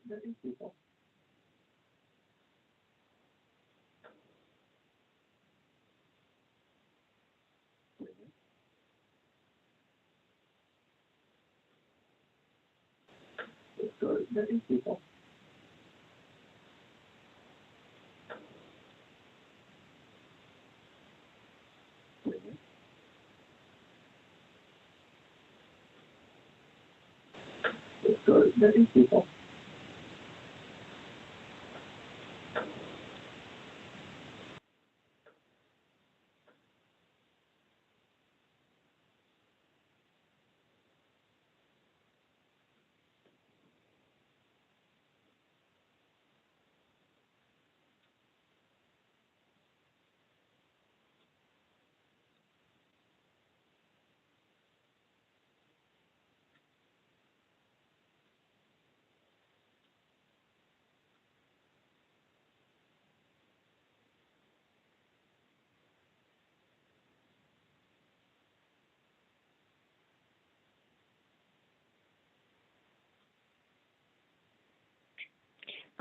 Good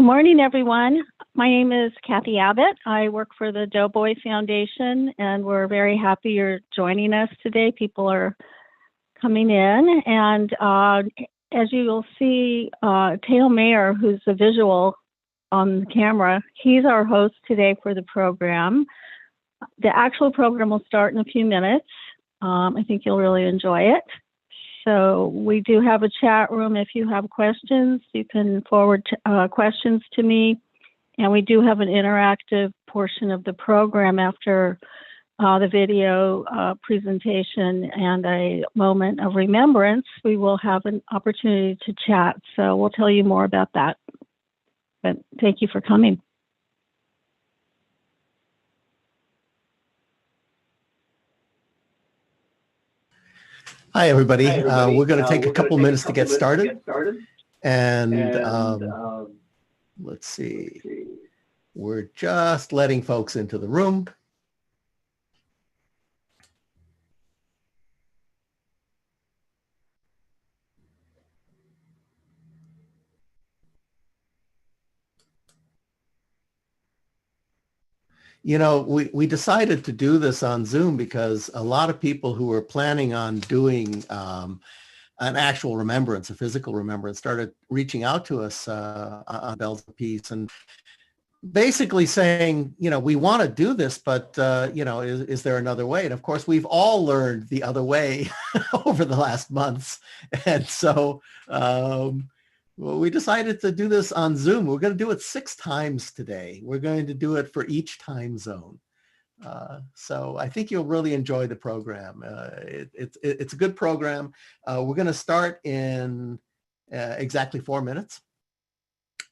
morning, everyone. My name is Kathy Abbott. I work for the Doughboy Foundation, and we're very happy you're joining us today. People are coming in, and as you will see, Teo Mayer, who's the visual on the camera, he's our host today for the program. The actual program will start in a few minutes. I think you'll really enjoy it. So we do have a chat room. If you have questions, you can forward questions to me. And we do have an interactive portion of the program after the video presentation and a moment of remembrance. We will have an opportunity to chat. So we'll tell you more about that. But thank you for coming. Hi, everybody. We're going to take a couple minutes to get started. And let's see. We're just letting folks into the room. You know, we decided to do this on Zoom because a lot of people who were planning on doing an actual remembrance, a physical remembrance, started reaching out to us on Bells of Peace and basically saying, you know, we want to do this, but, you know, is there another way? And of course, we've all learned the other way over the last months. And so well, we decided to do this on Zoom. We're going to do it 6 times today. We're going to do it for each time zone. So I think you'll really enjoy the program. It's a good program. We're going to start in exactly 4 minutes.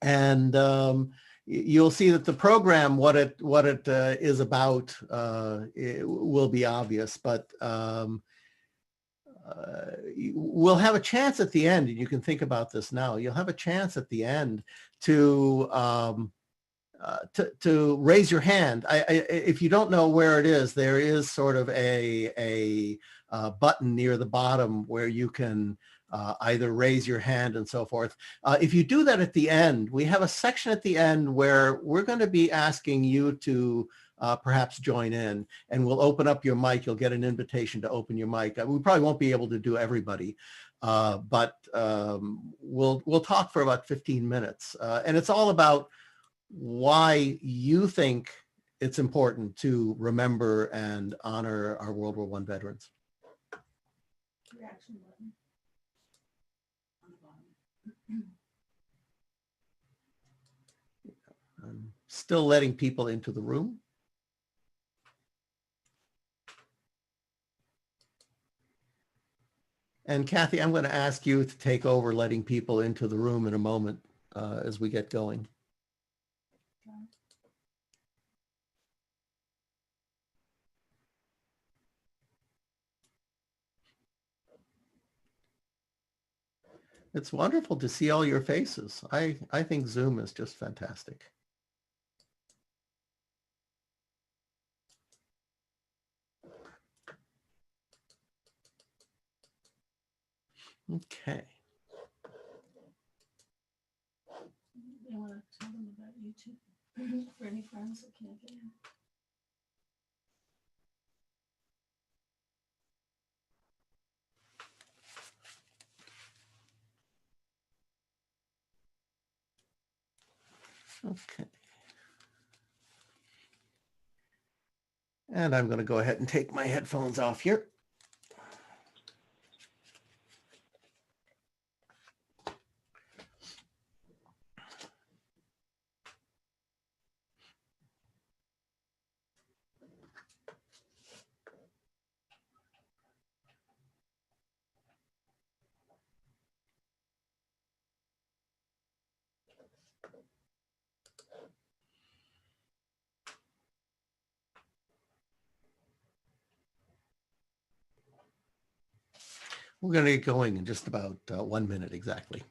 And you'll see that the program, what it is about, it will be obvious, but we'll have a chance at the end, and you can think about this now. You'll have a chance at the end to raise your hand. If you don't know where it is, there is sort of a button near the bottom where you can either raise your hand and so forth. If you do that at the end, we have a section at the end where we're going to be asking you to perhaps join in, and we'll open up your mic. You'll get an invitation to open your mic. We probably won't be able to do everybody, but we'll talk for about 15 minutes. And it's all about why you think it's important to remember and honor our World War I veterans. Reaction button on the bottom. I'm still letting people into the room. And Kathy, I'm going to ask you to take over letting people into the room in a moment as we get going. It's wonderful to see all your faces. I think Zoom is just fantastic. Okay. You want to tell them about YouTube for any friends that can't get in? Okay. And I'm going to go ahead and take my headphones off here. We're going to get going in just about 1 minute exactly.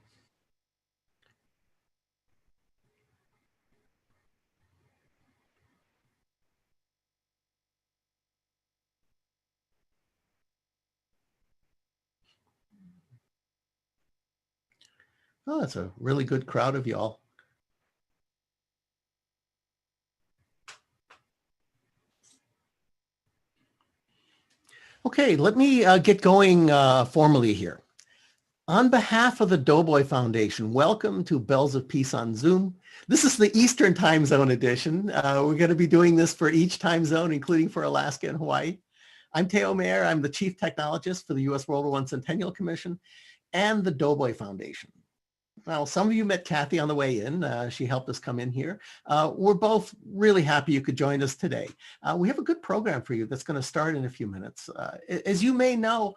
Oh, that's a really good crowd of y'all. Okay, let me get going formally here. On behalf of the Doughboy Foundation, welcome to Bells of Peace on Zoom. This is the Eastern Time Zone edition. We're going to be doing this for each time zone, including for Alaska and Hawaii. I'm Teo Mayer. I'm the Chief Technologist for the U.S. World War I Centennial Commission and the Doughboy Foundation. Now, some of you met Kathy on the way in. She helped us come in here. We're both really happy you could join us today. We have a good program for you that's going to start in a few minutes. As you may know,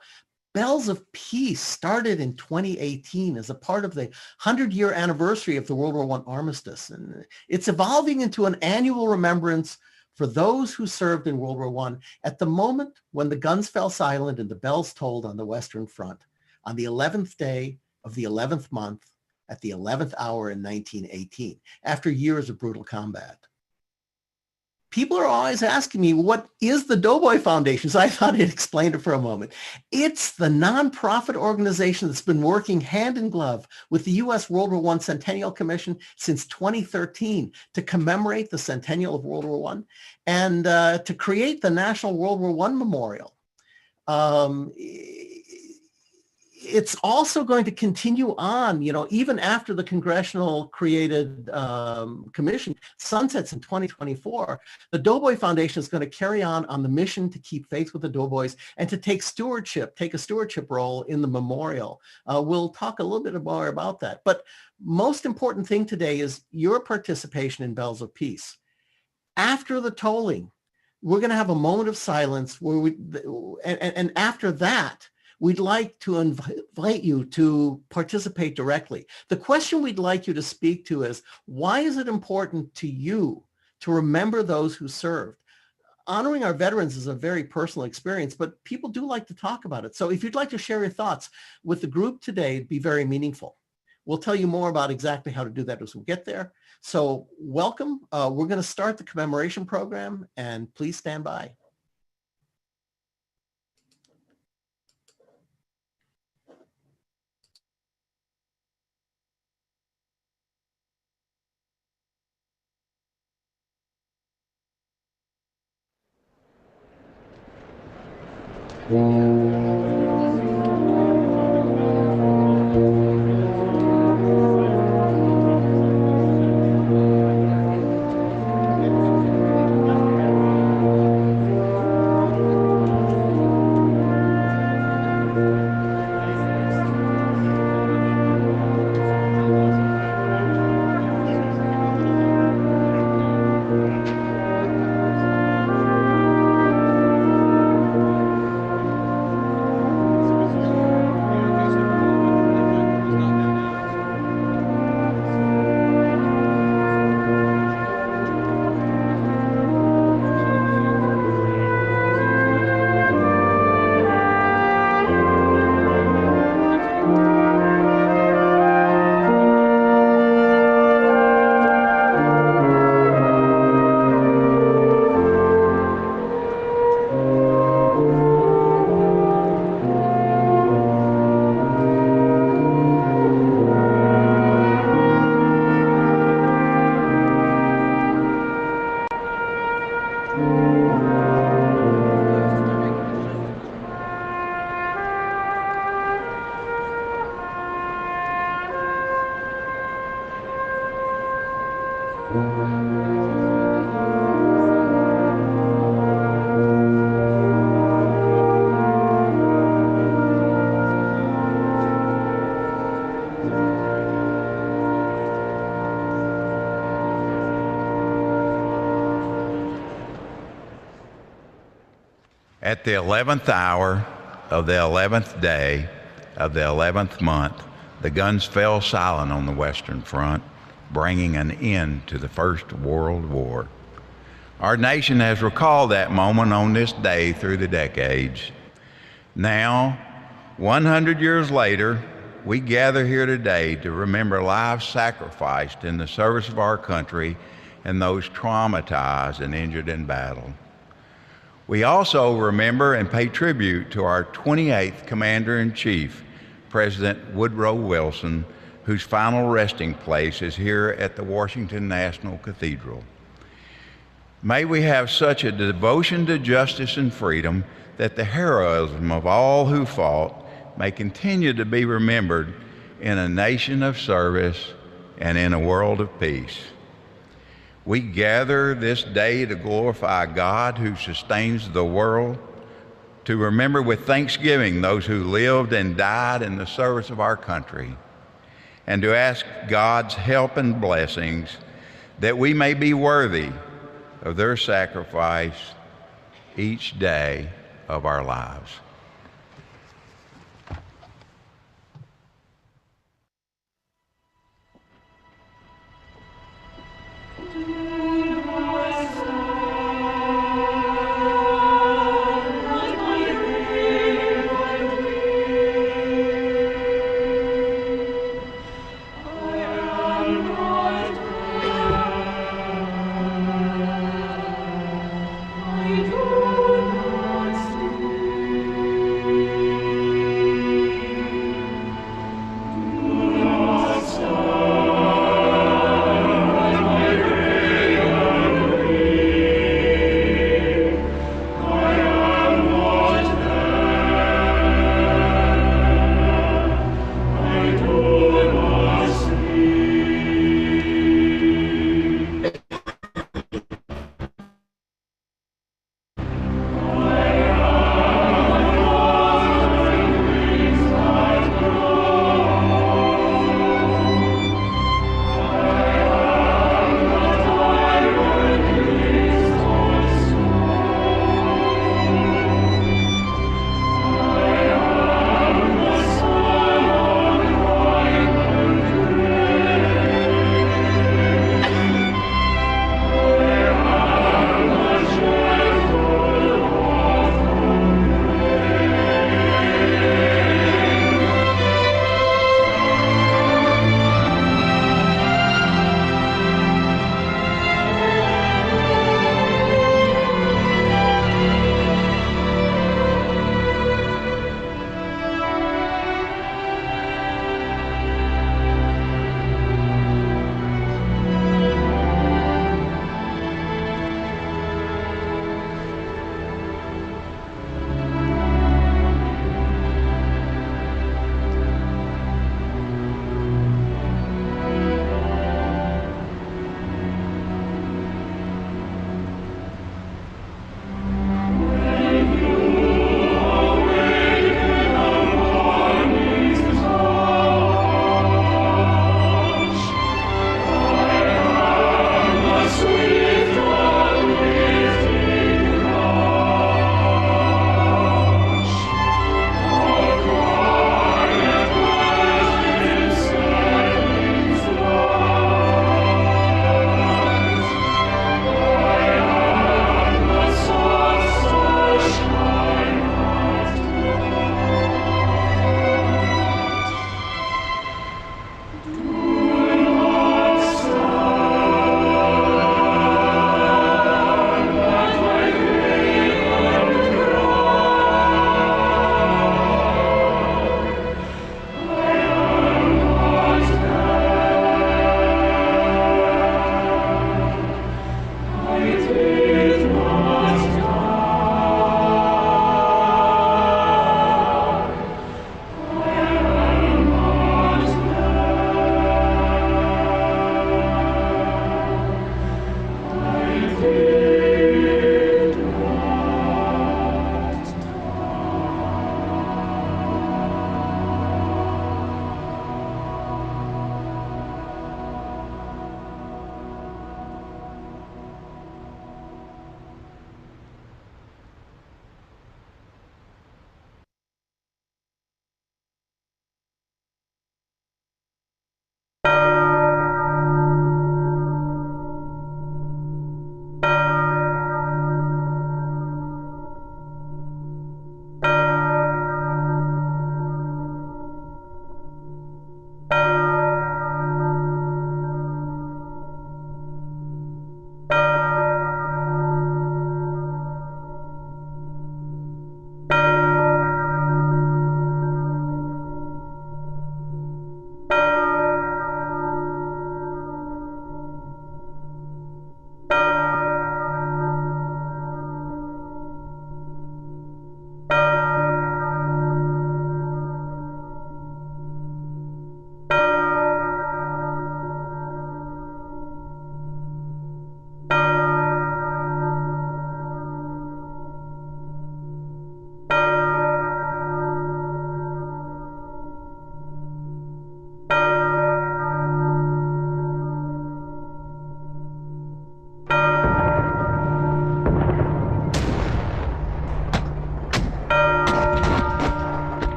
Bells of Peace started in 2018 as a part of the 100-year anniversary of the World War I armistice. And it's evolving into an annual remembrance for those who served in World War I at the moment when the guns fell silent and the bells tolled on the Western Front on the 11th day of the 11th month at the 11th hour in 1918, after years of brutal combat. People are always asking me, what is the Doughboy Foundation? So I thought I'd explain it for a moment. It's the nonprofit organization that's been working hand in glove with the U.S. World War I Centennial Commission since 2013 to commemorate the centennial of World War I and to create the National World War I Memorial. It's also going to continue on, even after the congressional created commission sunsets in 2024. The Doughboy Foundation is going to carry on the mission to keep faith with the Doughboys and to take a stewardship role in the memorial. We'll talk a little bit more about that. But most important thing today is your participation in Bells of Peace. After the tolling, we're going to have a moment of silence where and after that, we'd like to invite you to participate directly. The question we'd like you to speak to is, why is it important to you to remember those who served? Honoring our veterans is a very personal experience, but people do like to talk about it. So if you'd like to share your thoughts with the group today, it'd be very meaningful. We'll tell you more about exactly how to do that as we get there. So welcome. We're going to start the commemoration program, and please stand by. At the 11th hour of the 11th day of the 11th month, the guns fell silent on the Western Front, bringing an end to the First World War. Our nation has recalled that moment on this day through the decades. Now, 100 years later, we gather here today to remember lives sacrificed in the service of our country and those traumatized and injured in battle. We also remember and pay tribute to our 28th Commander-in-Chief, President Woodrow Wilson, whose final resting place is here at the Washington National Cathedral. May we have such a devotion to justice and freedom that the heroism of all who fought may continue to be remembered in a nation of service and in a world of peace. We gather this day to glorify God who sustains the world, to remember with thanksgiving those who lived and died in the service of our country, and to ask God's help and blessings that we may be worthy of their sacrifice each day of our lives.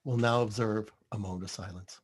We'll now observe a moment of silence.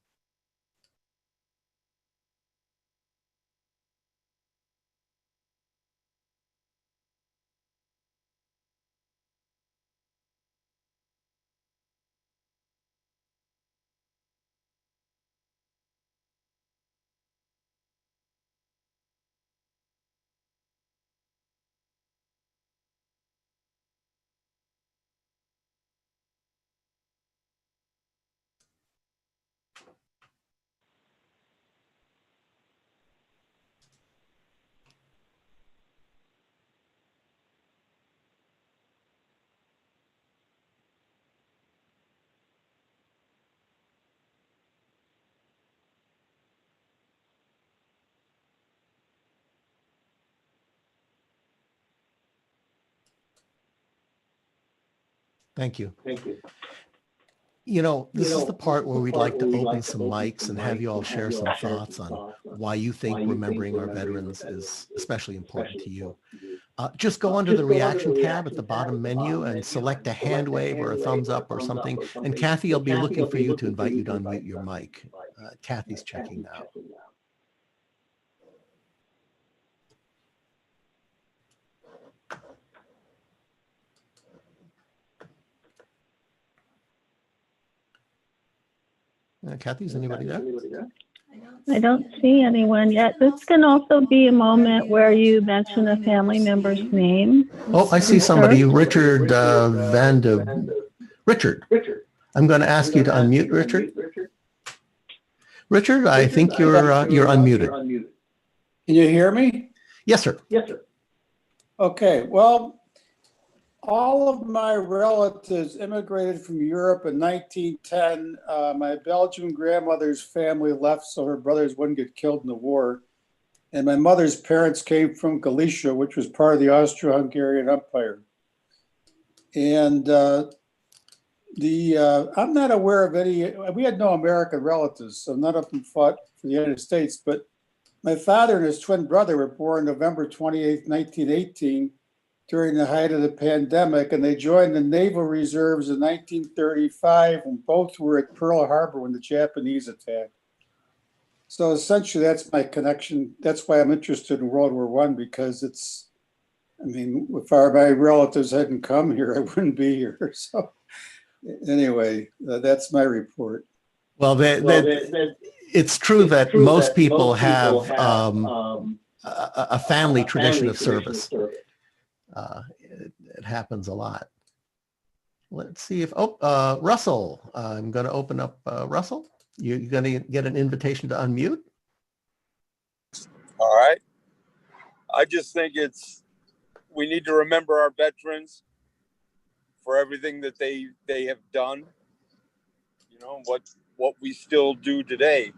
Thank you. Thank you. You know, this is the part where we'd like to open some mics and have you all share some thoughts on why you think remembering our veterans is especially important to you. Just go under the reaction tab at the bottom menu and select a hand wave or a thumbs up or something. And Kathy will be looking for you to invite you to unmute your mic. Kathy's checking now. Kathy, is anybody there? I don't see anyone yet. This can also be a moment where you mention a family member's name. Oh, I see somebody, Richard Richard. I'm going to ask you to unmute, Richard. Richard, I think you're unmuted. Can you hear me? Yes, sir. Yes, sir. Okay, well, all of my relatives immigrated from Europe in 1910. My Belgian grandmother's family left so her brothers wouldn't get killed in the war. And my mother's parents came from Galicia, which was part of the Austro-Hungarian Empire. And I'm not aware of any, we had no American relatives, so none of them fought for the United States. But my father and his twin brother were born November 28, 1918, during the height of the pandemic, and they joined the Naval Reserves in 1935, and both were at Pearl Harbor when the Japanese attacked. So essentially, that's my connection. That's why I'm interested in World War I, because it's, I mean, if my relatives hadn't come here, I wouldn't be here. So anyway, that's my report. Well, it's true that most people have a family tradition of service. It happens a lot. Let's see if, Russell, I'm going to open up Russell. You're going to get an invitation to unmute. All right. I just think we need to remember our veterans for everything that they have done, you know, what we still do today.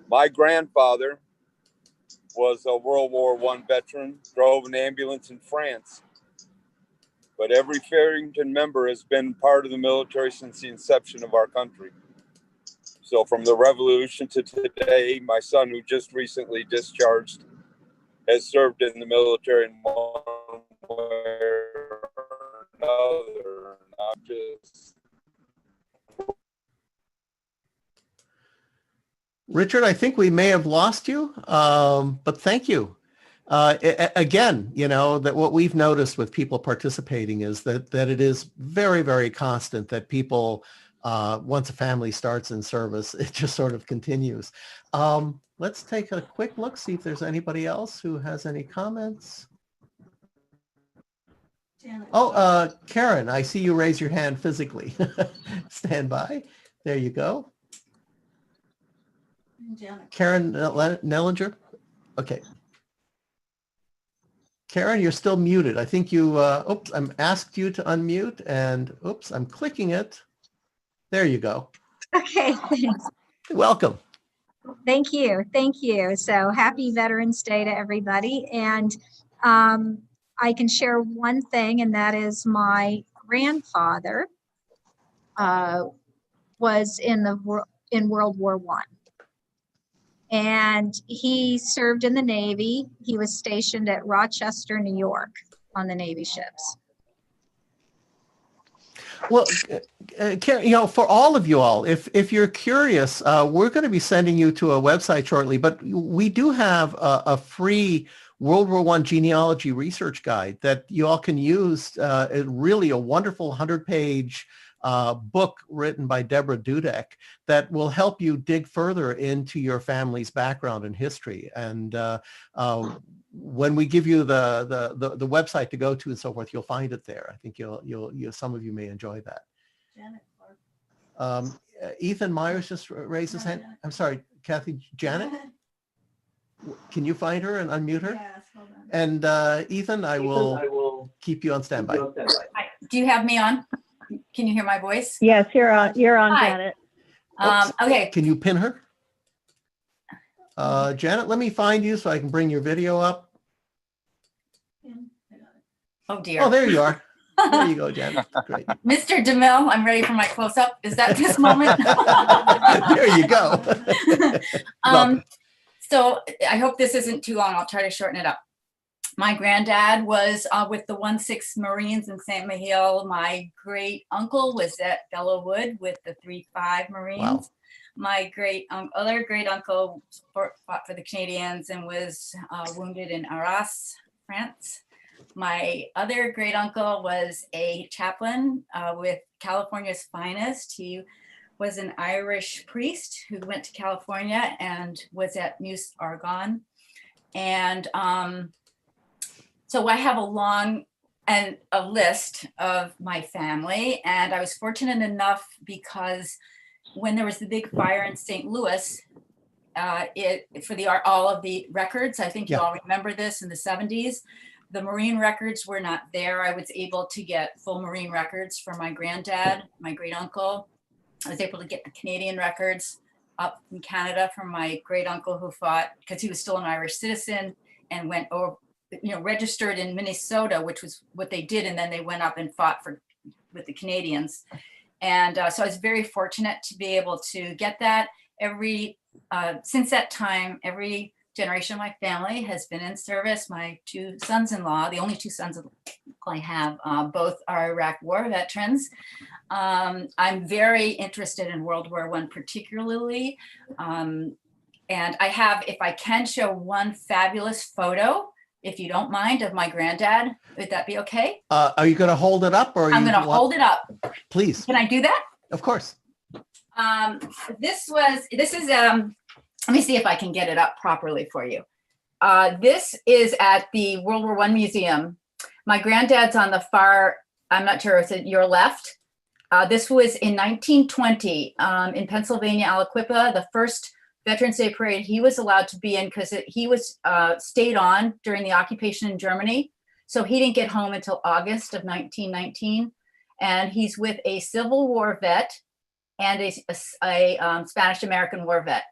My grandfather was a World War I veteran, drove an ambulance in France. But every Farrington member has been part of the military since the inception of our country. So from the revolution to today, my son, who just recently discharged, has served in the military in one way or another, not just. Richard, I think we may have lost you, but thank you. Again, you know, that what we've noticed with people participating is that it is very, very constant that people, once a family starts in service, it just sort of continues. Let's take a quick look, see if there's anybody else who has any comments. Oh, Karen, I see you raise your hand physically. Stand by. There you go. Karen Nellinger. Okay. Karen, you're still muted. I think you, oops, I'm asked you to unmute and oops, I'm clicking it. There you go. Okay, thanks. Welcome. Thank you. Thank you. So happy Veterans Day to everybody. And I can share one thing, and that is my grandfather was in World War I. And he served in the Navy. He was stationed at Rochester, New York on the Navy ships. Well, Karen, for all of you all, if you're curious, we're going to be sending you to a website shortly, but we do have a free World War I genealogy research guide that you all can use. Really a wonderful 100-page book written by Deborah Dudek that will help you dig further into your family's background and history. And when we give you the website to go to and so forth, you'll find it there. I think some of you may enjoy that. Ethan Myers just raised his hand. I'm sorry, Kathy. Janet, can you find her and unmute her? Yes, hold on. And Ethan, I will keep you on standby. Hi. Do you have me on? Can you hear my voice? Yes, you're on, Hi. Janet. Okay. Can you pin her? Janet, let me find you so I can bring your video up. Oh dear. Oh, there you are. There you go, Janet. Great. Mr. DeMille, I'm ready for my close-up. Is that this moment? There you go. So I hope this isn't too long. I'll try to shorten it up. My granddad was with the 1-6 Marines in St. Mihiel. My great uncle was at Bellewood with the 3-5 Marines. Wow. My other great uncle fought for the Canadians and was wounded in Arras, France. My other great uncle was a chaplain with California's Finest. He was an Irish priest who went to California and was at Meuse Argonne. And so I have a list of my family, and I was fortunate enough because when there was the big fire in St. Louis, all of the records, I think you all remember this in the 70s, the Marine records were not there. I was able to get full Marine records for my granddad, my great uncle. I was able to get the Canadian records up in Canada from my great uncle who fought because he was still an Irish citizen and went over, registered in Minnesota, which was what they did. And then they went up and fought with the Canadians. And so I was very fortunate to be able to get that. Since that time, every generation of my family has been in service. My two sons-in-law, the only two sons I have, both are Iraq War veterans. I'm very interested in World War I particularly. And I have, if I can show one fabulous photo, if you don't mind, of my granddad, would that be okay? Are you going to hold it up? Or I'm going to hold it up. Please. Can I do that? Of course. This is, let me see if I can get it up properly for you. This is at the World War I Museum. My granddad's on the far, I'm not sure, is it your left? This was in 1920 in Pennsylvania, Aliquippa, the first Veterans Day parade he was allowed to be in because he was stayed on during the occupation in Germany. So he didn't get home until August of 1919. And he's with a Civil War vet and a Spanish-American War vet.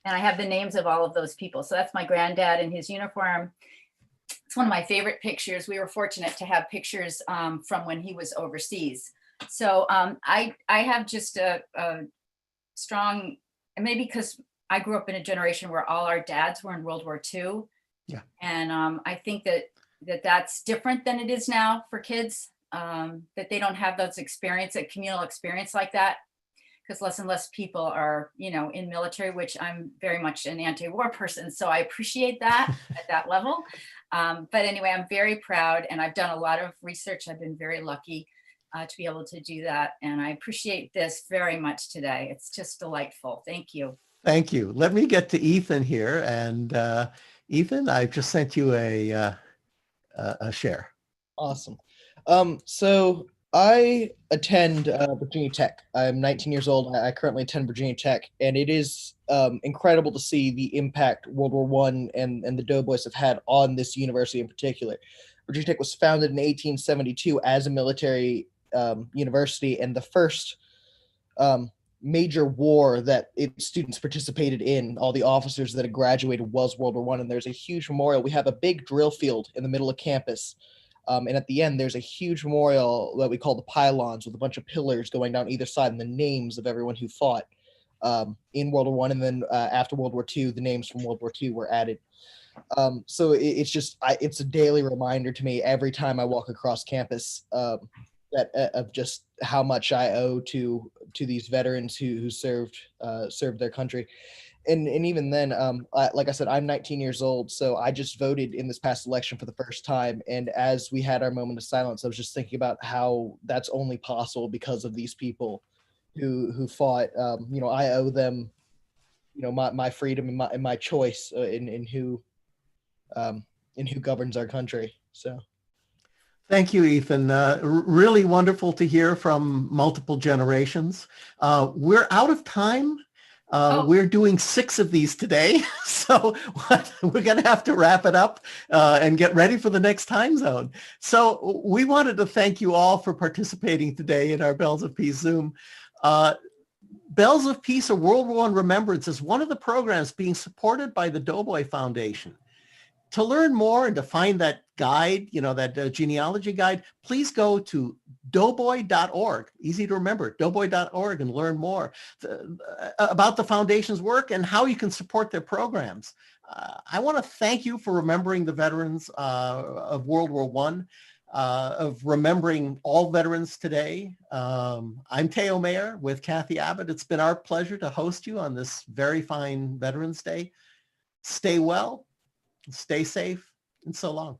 And I have the names of all of those people. So that's my granddad in his uniform. It's one of my favorite pictures. We were fortunate to have pictures from when he was overseas. So I have just a strong, and maybe because I grew up in a generation where all our dads were in World War II. Yeah. And I think that's different than it is now for kids, that they don't have those that communal experience like that. Because less and less people are, in military, which I'm very much an anti-war person. So I appreciate that at that level. But anyway, I'm very proud and I've done a lot of research. I've been very lucky to be able to do that. And I appreciate this very much today. It's just delightful. Thank you. Thank you. Let me get to Ethan here. And Ethan, I've just sent you a share. Awesome. So I attend Virginia Tech. I'm 19 years old. I currently attend Virginia Tech, and it is incredible to see the impact World War I and the Doughboys have had on this university in particular. Virginia Tech was founded in 1872 as a military university, and the first major war that its students participated in, all the officers that had graduated, was World War I, and there's a huge memorial. We have a big drill field in the middle of campus. And at the end, there's a huge memorial that we call the pylons with a bunch of pillars going down either side and the names of everyone who fought in World War I. And then after World War II, the names from World War II were added. So it's a daily reminder to me every time I walk across campus. that of just how much I owe to these veterans who served their country. And even then, like I said, I'm 19 years old, so I just voted in this past election for the first time. And as we had our moment of silence, I was just thinking about how that's only possible because of these people who fought. I owe them, my freedom and my choice in who governs our country. So. Thank you, Ethan. Really wonderful to hear from multiple generations. We're out of time. We're doing 6 of these today, so we're going to have to wrap it up and get ready for the next time zone. So we wanted to thank you all for participating today in our Bells of Peace Zoom. Bells of Peace, a World War I Remembrance is one of the programs being supported by the Doughboy Foundation. To learn more and to find that guide, that genealogy guide, please go to doughboy.org. Easy to remember, doughboy.org, and learn more about the foundation's work and how you can support their programs. I want to thank you for remembering the veterans of World War I, of remembering all veterans today. I'm Teo Mayer with Kathy Abbott. It's been our pleasure to host you on this very fine Veterans Day. Stay well. Stay safe, and so long.